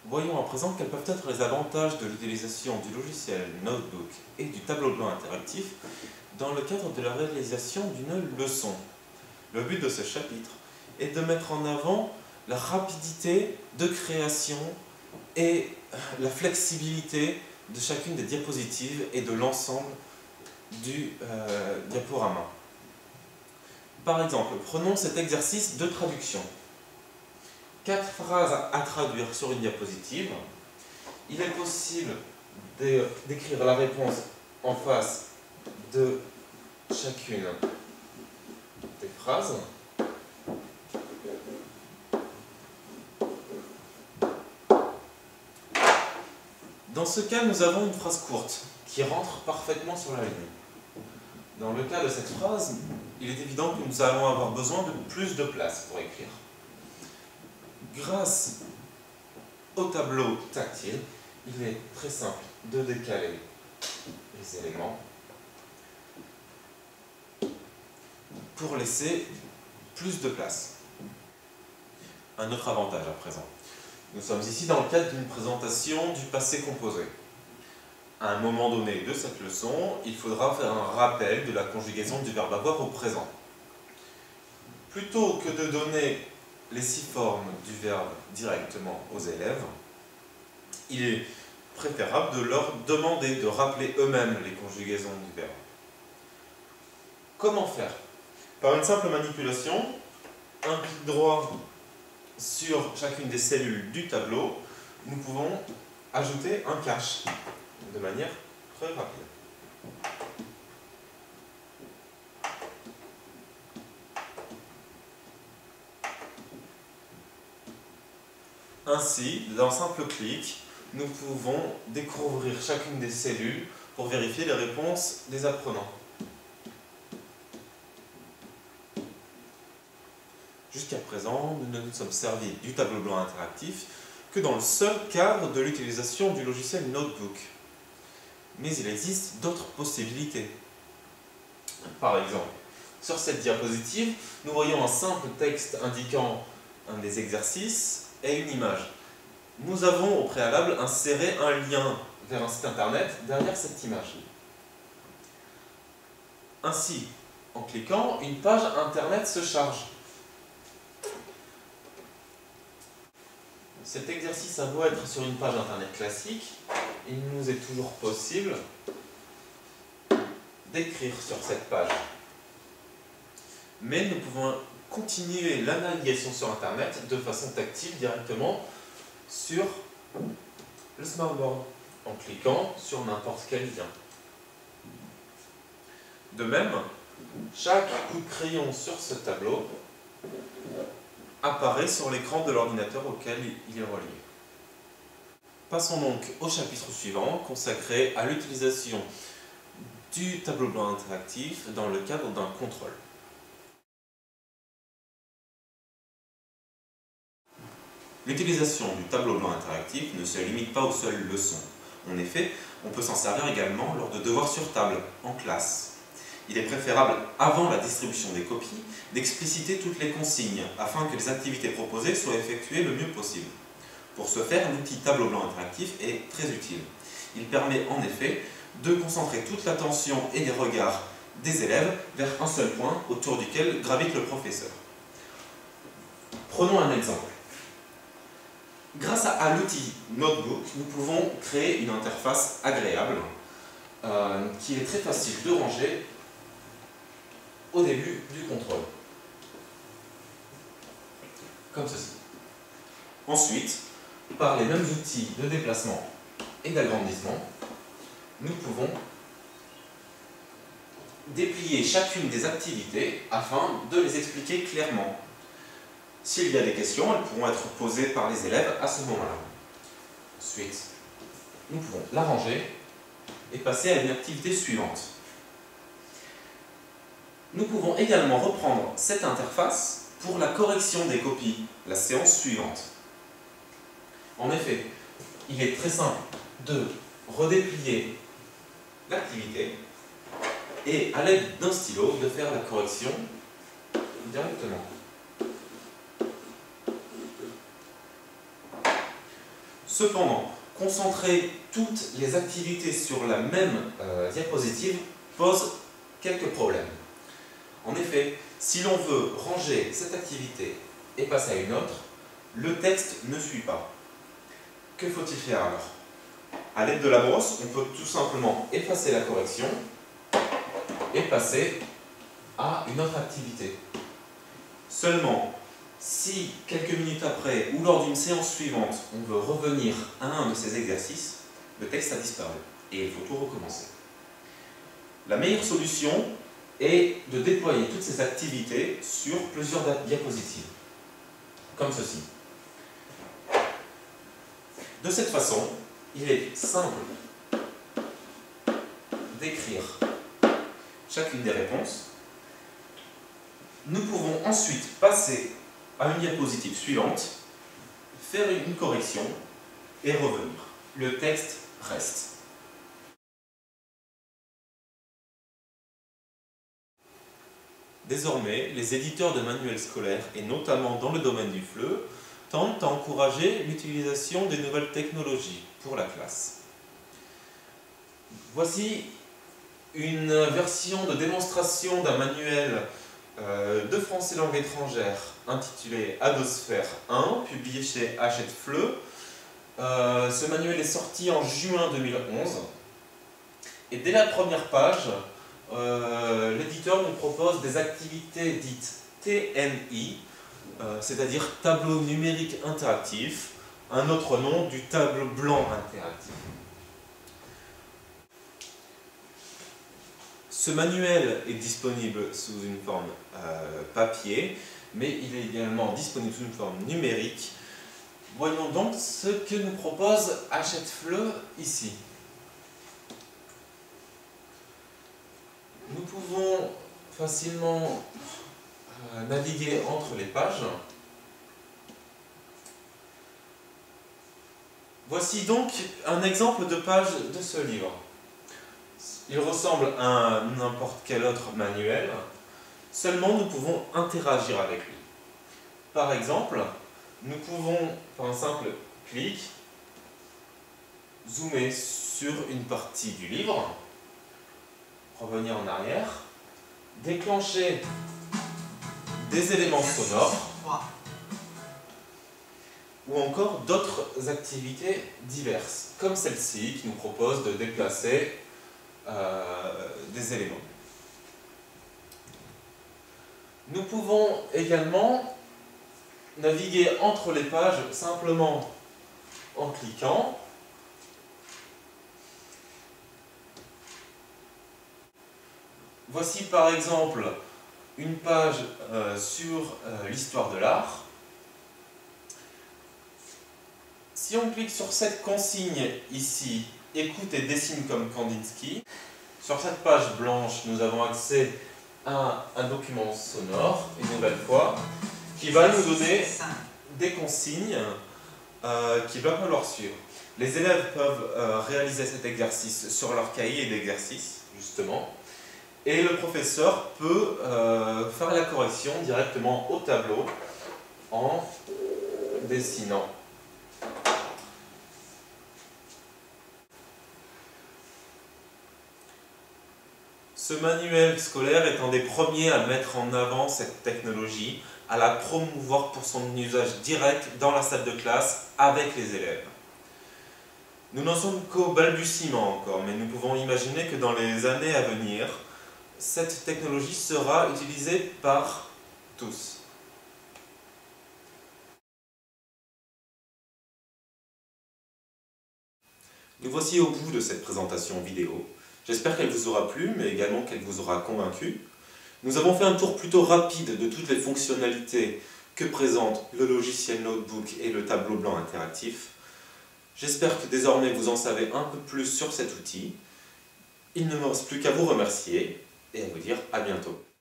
Voyons à présent quels peuvent être les avantages de l'utilisation du logiciel Notebook et du tableau blanc interactif dans le cadre de la réalisation d'une leçon. Le but de ce chapitre est de mettre en avant la rapidité de création et la flexibilité de chacune des diapositives et de l'ensemble du diaporama. Par exemple, prenons cet exercice de traduction. 4 phrases à traduire sur une diapositive. Il est possible d'écrire la réponse en face de chacune des phrases. Dans ce cas, nous avons une phrase courte qui rentre parfaitement sur la ligne. Dans le cas de cette phrase, il est évident que nous allons avoir besoin de plus de place pour écrire. Grâce au tableau tactile, il est très simple de décaler les éléments pour laisser plus de place. Un autre avantage à présent. Nous sommes ici dans le cadre d'une présentation du passé composé. À un moment donné de cette leçon, il faudra faire un rappel de la conjugaison du verbe avoir au présent. Plutôt que de donner les 6 formes du verbe directement aux élèves, il est préférable de leur demander de rappeler eux-mêmes les conjugaisons du verbe. Comment faire? Par une simple manipulation, un clic droit sur chacune des cellules du tableau, nous pouvons ajouter un cache de manière très rapide. Ainsi, d'un simple clic, nous pouvons découvrir chacune des cellules pour vérifier les réponses des apprenants. Jusqu'à présent, nous ne nous sommes servis du tableau blanc interactif que dans le seul cadre de l'utilisation du logiciel Notebook. Mais il existe d'autres possibilités. Par exemple, sur cette diapositive, nous voyons un simple texte indiquant un des exercices et une image. Nous avons au préalable inséré un lien vers un site internet derrière cette image. Ainsi, en cliquant, une page internet se charge. Cet exercice a beau être sur une page internet classique, il nous est toujours possible d'écrire sur cette page. Mais nous pouvons continuer la navigation sur internet de façon tactile directement sur le smartboard en cliquant sur n'importe quel lien. De même, chaque coup de crayon sur ce tableau apparaît sur l'écran de l'ordinateur auquel il est relié. Passons donc au chapitre suivant, consacré à l'utilisation du tableau blanc interactif dans le cadre d'un contrôle. L'utilisation du tableau blanc interactif ne se limite pas aux seules leçons. En effet, on peut s'en servir également lors de devoirs sur table, en classe. Il est préférable, avant la distribution des copies, d'expliciter toutes les consignes afin que les activités proposées soient effectuées le mieux possible. Pour ce faire, l'outil tableau blanc interactif est très utile. Il permet en effet de concentrer toute l'attention et les regards des élèves vers un seul point autour duquel gravite le professeur. Prenons un exemple. Grâce à l'outil Notebook, nous pouvons créer une interface agréable qui est très facile de ranger au début du contrôle. Comme ceci. Ensuite, par les mêmes outils de déplacement et d'agrandissement, nous pouvons déplier chacune des activités afin de les expliquer clairement. S'il y a des questions, elles pourront être posées par les élèves à ce moment-là. Ensuite, nous pouvons l'arranger et passer à une activité suivante. Nous pouvons également reprendre cette interface pour la correction des copies, la séance suivante. En effet, il est très simple de redéplier l'activité et à l'aide d'un stylo de faire la correction directement. Cependant, concentrer toutes les activités sur la même diapositive pose quelques problèmes. En effet, si l'on veut ranger cette activité et passer à une autre, le texte ne suit pas. Que faut-il faire alors? À l'aide de la brosse, on peut tout simplement effacer la correction et passer à une autre activité. Seulement, si quelques minutes après ou lors d'une séance suivante, on veut revenir à un de ces exercices, le texte a disparu et il faut tout recommencer. La meilleure solution est de déployer toutes ces activités sur plusieurs diapositives, comme ceci. De cette façon, il est simple d'écrire chacune des réponses. Nous pouvons ensuite passer à une diapositive suivante, faire une correction et revenir. Le texte reste. Désormais, les éditeurs de manuels scolaires, et notamment dans le domaine du FLE, tentent à encourager l'utilisation des nouvelles technologies pour la classe. Voici une version de démonstration d'un manuel de français langue étrangère intitulé Adosphère 1, publié chez Hachette FLE. Ce manuel est sorti en juin 2011. Et dès la première page, l'éditeur nous propose des activités dites TNI, c'est-à-dire tableau numérique interactif, un autre nom du tableau blanc interactif. Ce manuel est disponible sous une forme papier, mais il est également disponible sous une forme numérique. Voyons donc ce que nous propose Hachette FLE ici. Nous pouvons facilement naviguer entre les pages. Voici donc un exemple de page de ce livre. Il ressemble à n'importe quel autre manuel, seulement nous pouvons interagir avec lui. Par exemple, nous pouvons, par un simple clic, zoomer sur une partie du livre, revenir en arrière, déclencher des éléments sonores ou encore d'autres activités diverses, comme celle-ci qui nous propose de déplacer des éléments. Nous pouvons également naviguer entre les pages simplement en cliquant. Voici par exemple une page sur l'histoire de l'art. Si on clique sur cette consigne ici, écoute et dessine comme Kandinsky, sur cette page blanche, nous avons accès à un document sonore, une nouvelle fois, qui va nous donner des consignes qu'il va falloir suivre. Les élèves peuvent réaliser cet exercice sur leur cahier d'exercice, justement, et le professeur peut faire la correction directement au tableau en dessinant. Ce manuel scolaire est un des premiers à mettre en avant cette technologie, à la promouvoir pour son usage direct dans la salle de classe avec les élèves. Nous n'en sommes qu'au balbutiement encore, mais nous pouvons imaginer que dans les années à venir, cette technologie sera utilisée par tous. Nous voici au bout de cette présentation vidéo. J'espère qu'elle vous aura plu, mais également qu'elle vous aura convaincu. Nous avons fait un tour plutôt rapide de toutes les fonctionnalités que présente le logiciel Notebook et le tableau blanc interactif. J'espère que désormais vous en savez un peu plus sur cet outil. Il ne me reste plus qu'à vous remercier et à vous dire à bientôt.